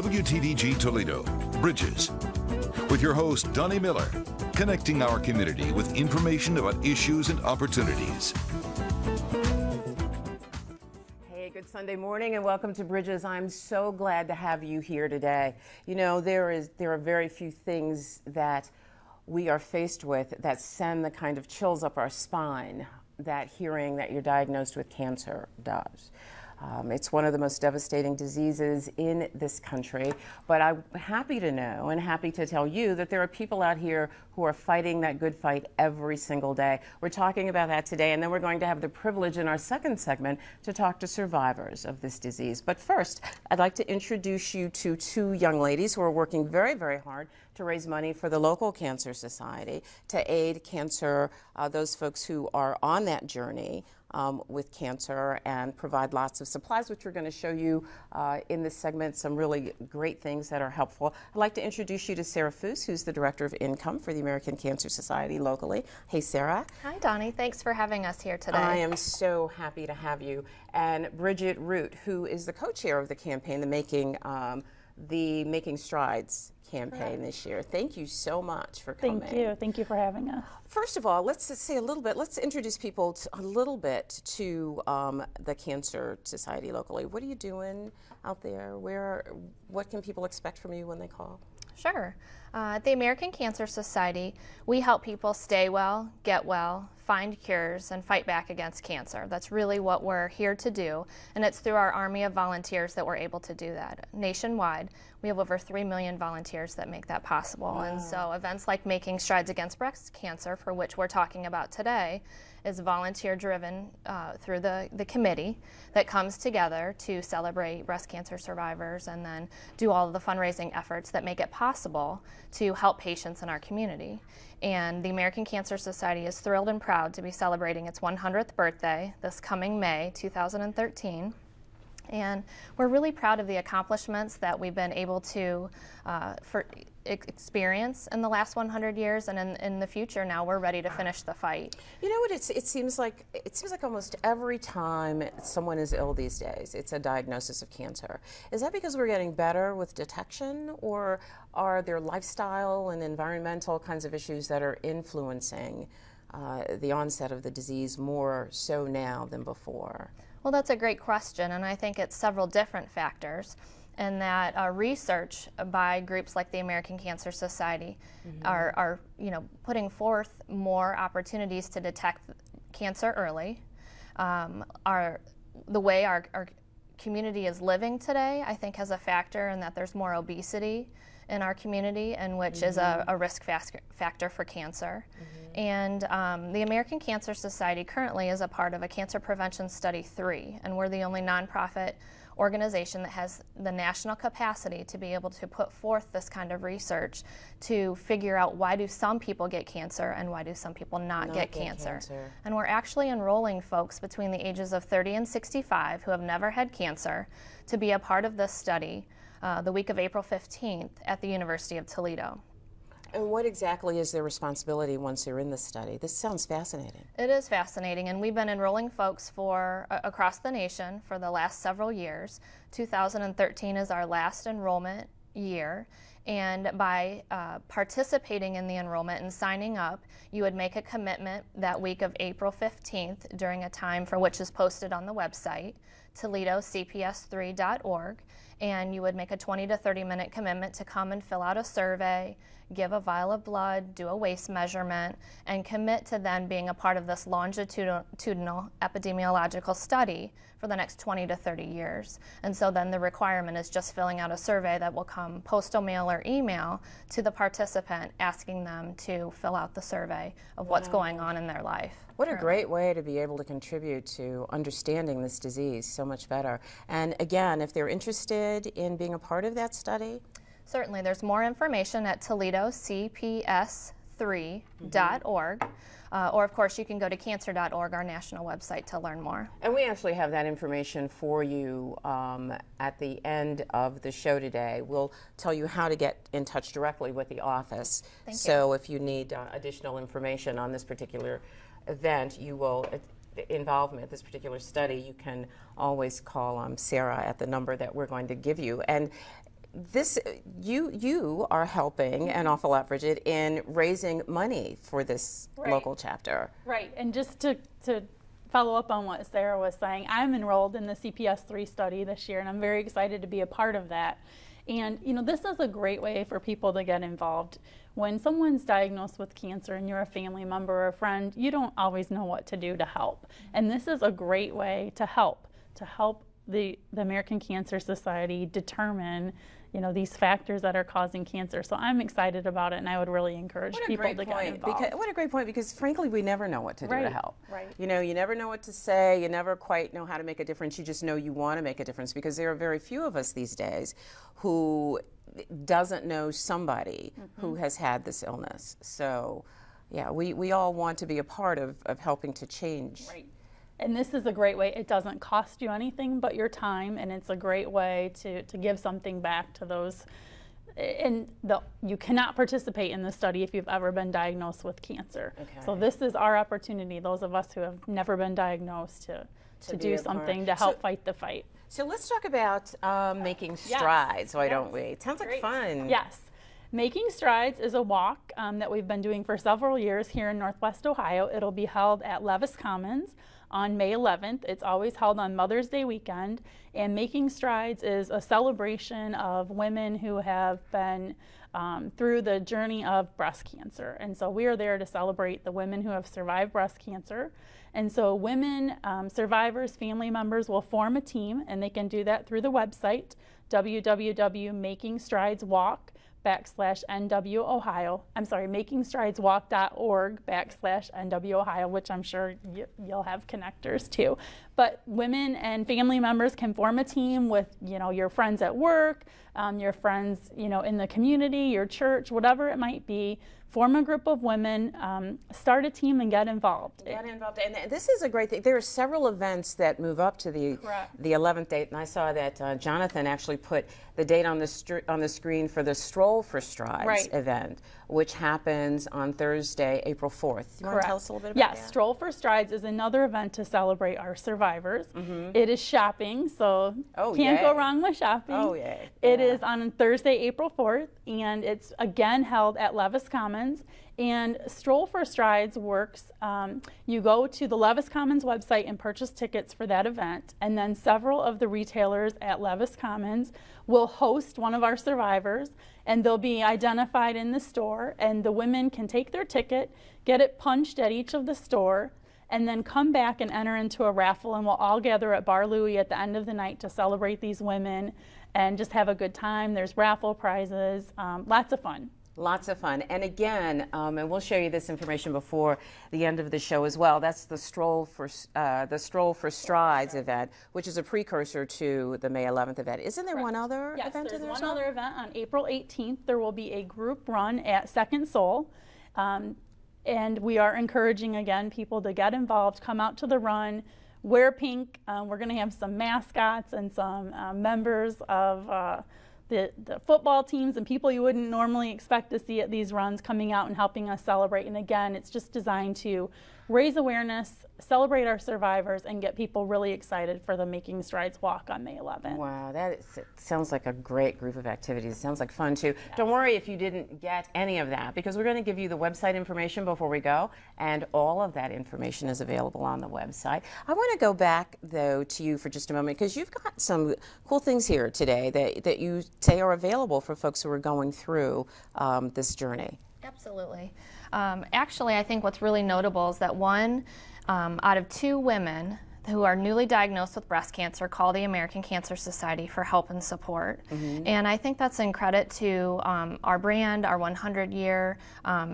WTVG Toledo, Bridges, with your host, Donnie Miller, connecting our community with information about issues and opportunities. Hey, good Sunday morning and welcome to Bridges. I'm so glad to have you here today. You know, there are very few things that we are faced with that send the kind of chills up our spine that hearing that you're diagnosed with cancer does. It's one of the most devastating diseases in this country, but I'm happy to know and happy to tell you that there are people out here who are fighting that good fight every single day. We're talking about that today, and then we're going to have the privilege in our second segment to talk to survivors of this disease. But first, I'd like to introduce you to two young ladies who are working very, very hard to raise money for the local Cancer Society to aid cancer, those folks who are on that journey with cancer, and provide lots of supplies, which we're going to show you in this segment, some really great things that are helpful. I'd like to introduce you to Sarah Foose, who's the Director of Income for the American Cancer Society locally. Hey, Sarah. Hi, Donnie. Thanks for having us here today. I am so happy to have you. And Bridget Root, who is the co-chair of the campaign, the Making Strides campaign this year. Thank you so much for coming. Thank you. Thank you for having us. First of all, let's say a little bit, let's introduce people a little bit to the Cancer Society locally. What are you doing out there? What can people expect from you when they call? Sure. At the American Cancer Society, we help people stay well, get well, find cures, and fight back against cancer. That's really what we're here to do, and it's through our army of volunteers that we're able to do that. Nationwide, we have over 3 million volunteers that make that possible. Wow. And so events like Making Strides Against Breast Cancer, for which we're talking about today, is volunteer driven through the committee that comes together to celebrate breast cancer survivors and then do all of the fundraising efforts that make it possible to help patients in our community. And the American Cancer Society is thrilled and proud to be celebrating its 100th birthday this coming May 2013. And we're really proud of the accomplishments that we've been able to experience in the last 100 years, and in the future now we're ready to finish the fight. You know what, it seems like almost every time someone is ill these days, it's a diagnosis of cancer. Is that because we're getting better with detection, or are there lifestyle and environmental kinds of issues that are influencing the onset of the disease more so now than before? Well, that's a great question, and I think it's several different factors, and that research by groups like the American Cancer Society are putting forth more opportunities to detect cancer early. The way our community is living today, I think, has a factor in that there's more obesity in our community, and which is a risk factor for cancer. And the American Cancer Society currently is a part of a Cancer Prevention Study 3, and we're the only nonprofit organization that has the national capacity to be able to put forth this kind of research to figure out why do some people get cancer and why do some people not get cancer. And we're actually enrolling folks between the ages of 30 and 65 who have never had cancer to be a part of this study the week of April 15th at the University of Toledo. And what exactly is their responsibility once they're in the study? This sounds fascinating. It is fascinating, and we've been enrolling folks across the nation for the last several years. 2013 is our last enrollment year, and by participating in the enrollment and signing up, you would make a commitment that week of April 15th during a time for which is posted on the website, ToledoCPS3.org, and you would make a 20 to 30 minute commitment to come and fill out a survey, give a vial of blood, do a waist measurement, and commit to then being a part of this longitudinal epidemiological study for the next 20 to 30 years. And so then the requirement is just filling out a survey that will come postal mail or email to the participant, asking them to fill out the survey of what's going on in their life. What a great way to be able to contribute to understanding this disease so much better. And again, if they're interested in being a part of that study? Certainly. There's more information at ToledoCPS3.org. Or, of course, you can go to cancer.org, our national website, to learn more. And we actually have that information for you at the end of the show today. We'll tell you how to get in touch directly with the office. Thank you. So if you need additional information on this particular event, involvement, this particular study, you can always call Sarah at the number that we're going to give you. And you are helping an awful lot, Bridget, in raising money for this local chapter. Right, and just to follow up on what Sarah was saying, I'm enrolled in the CPS3 study this year, and I'm very excited to be a part of that. And you know, this is a great way for people to get involved. When someone's diagnosed with cancer and you're a family member or a friend, you don't always know what to do to help. And this is a great way to help the American Cancer Society determine, you know, these factors that are causing cancer. So I'm excited about it, and I would really encourage people to get involved. What a great point, because frankly, we never know what to do to help. Right. You know, you never know what to say, you never quite know how to make a difference, you just know you want to make a difference, because there are very few of us these days who doesn't know somebody who has had this illness. So, yeah, we all want to be a part of helping to change. Right. And this is a great way. It doesn't cost you anything but your time, and it's a great way to give something back to those. And you cannot participate in this study if you've ever been diagnosed with cancer. Okay. So this is our opportunity, those of us who have never been diagnosed, to do something to help fight the fight. So let's talk about making strides, why don't we? It sounds like fun. Yes. Making Strides is a walk that we've been doing for several years here in Northwest Ohio. It'll be held at Levis Commons on May 11th. It's always held on Mother's Day weekend. And Making Strides is a celebration of women who have been through the journey of breast cancer. And so we are there to celebrate the women who have survived breast cancer. And so women, survivors, family members will form a team, and they can do that through the website, www.makingstrideswalk.NW Ohio. I'm sorry, makingstrideswalk.org/NW Ohio, which I'm sure you'll have connectors to. But women and family members can form a team with, you know, your friends at work, your friends, you know, in the community, your church, whatever it might be. Form a group of women, start a team, and get involved. And this is a great thing. There are several events that move up to the 11th date, and I saw that Jonathan actually put the date on the screen for the Stroll for Strides event, which happens on Thursday, April 4th. You want to tell us a little bit about that? Yes, Stroll for Strides is another event to celebrate our survivors. It is shopping, so can't go wrong with shopping. Oh, yay. It is on Thursday, April 4th, and it's again held at Levis Commons. And Stroll for Strides works, you go to the Levis Commons website and purchase tickets for that event, and then several of the retailers at Levis Commons will host one of our survivors, and they'll be identified in the store, and the women can take their ticket, get it punched at each of the store, and then come back and enter into a raffle, and we'll all gather at Bar Louie at the end of the night to celebrate these women and just have a good time. There's raffle prizes, lots of fun. Lots of fun. And again, and we'll show you this information before the end of the show as well, that's the Stroll for Strides event, which is a precursor to the May 11th event. Isn't there one other event in there? Yes, there's one other event on April 18th. There will be a group run at Second Soul. And we are encouraging, again, people to get involved, come out to the run, wear pink. We're going to have some mascots and some members of the football teams and people you wouldn't normally expect to see at these runs coming out and helping us celebrate. And again, it's just designed to raise awareness, celebrate our survivors, and get people really excited for the Making Strides walk on May 11th. Wow, it sounds like a great group of activities. It sounds like fun too. Yes. Don't worry if you didn't get any of that, because we're going to give you the website information before we go, and all of that information is available on the website. I want to go back though to you for just a moment, because you've got some cool things here today that you say are available for folks who are going through this journey. Absolutely. Actually, I think what's really notable is that one out of 2 women who are newly diagnosed with breast cancer call the American Cancer Society for help and support. And I think that's in credit to our brand, our 100-year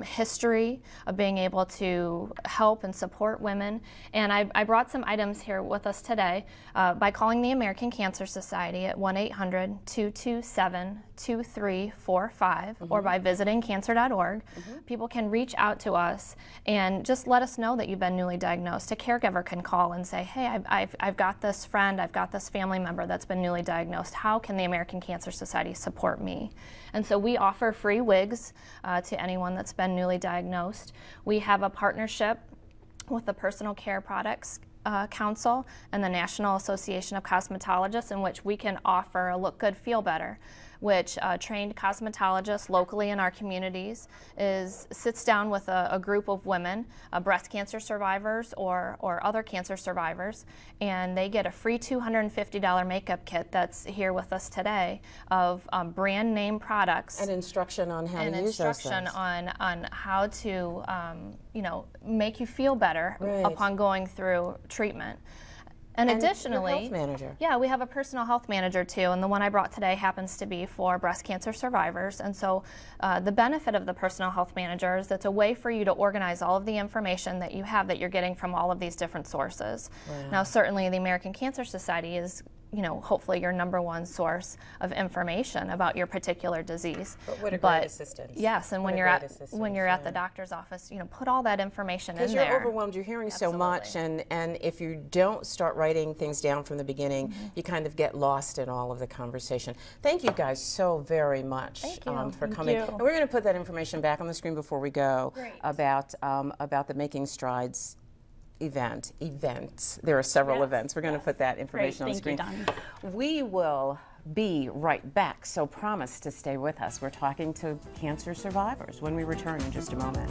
history of being able to help and support women. And I brought some items here with us today. By calling the American Cancer Society at 1-800-227-2345 or by visiting cancer.org, people can reach out to us and just let us know that you've been newly diagnosed. A caregiver can call and say, hey, I've got this friend, I've got this family member that's been newly diagnosed. How can the American Cancer Society support me? And so we offer free wigs to anyone that's been newly diagnosed. We have a partnership with the Personal Care Products Council and the National Association of Cosmetologists, in which we can offer a Look Good, Feel Better, which a trained cosmetologist locally in our communities sits down with a group of women, breast cancer survivors or other cancer survivors, and they get a free $250 makeup kit that's here with us today of brand name products. And instruction on how to use those things. And instruction on how to, you know, make you feel better upon going through treatment. And additionally, your health manager. Yeah, we have a personal health manager too, and the one I brought today happens to be for breast cancer survivors. And so the benefit of the personal health manager is it's a way for you to organize all of the information that you have that you're getting from all of these different sources. Wow. Now, certainly the American Cancer Society is, you know, hopefully your #1 source of information about your particular disease. But what a great assistance. Yes, and when you're at the doctor's office, you know, put all that information in there. Because you're overwhelmed, you're hearing so much, and if you don't start writing things down from the beginning, you kind of get lost in all of the conversation. Thank you guys so very much for coming. And we're going to put that information back on the screen before we go about the Making Strides events. There are several events. We're going to put that information on the screen. Thank you, Donnie. We will be right back, so promise to stay with us. We're talking to cancer survivors when we return in just a moment.